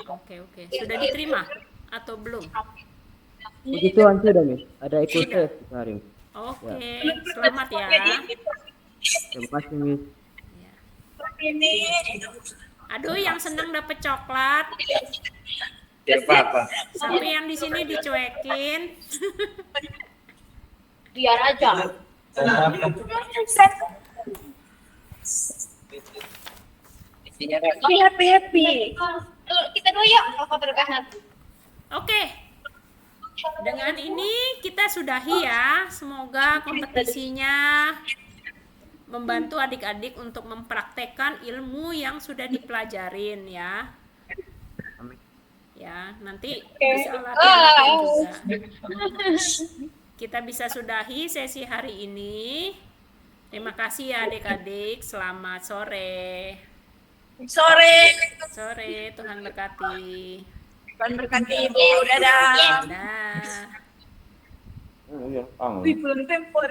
Oke. Sudah diterima atau belum? Begituan sudah nih, ada ikut tes kemarin. Oke, selamat ya. Terima kasih, Miss. Aduh, yang senang dapat coklat. Ya apa? Sampai yang di sini dicuekin. Biar aja. Happy. Kita dua yuk, foto berkahan. Oke. Dengan ini kita sudahi ya. Semoga kompetisinya membantu adik-adik untuk mempraktekkan ilmu yang sudah dipelajarin ya. Ya, nanti bisa latihan juga. Kita bisa sudahi sesi hari ini. Terima kasih ya adik-adik. Selamat sore. Sore, Tuhan berkati. Tuhan berkati Ibu. Dadah. Dadah. Iya, Wih, belum tempo.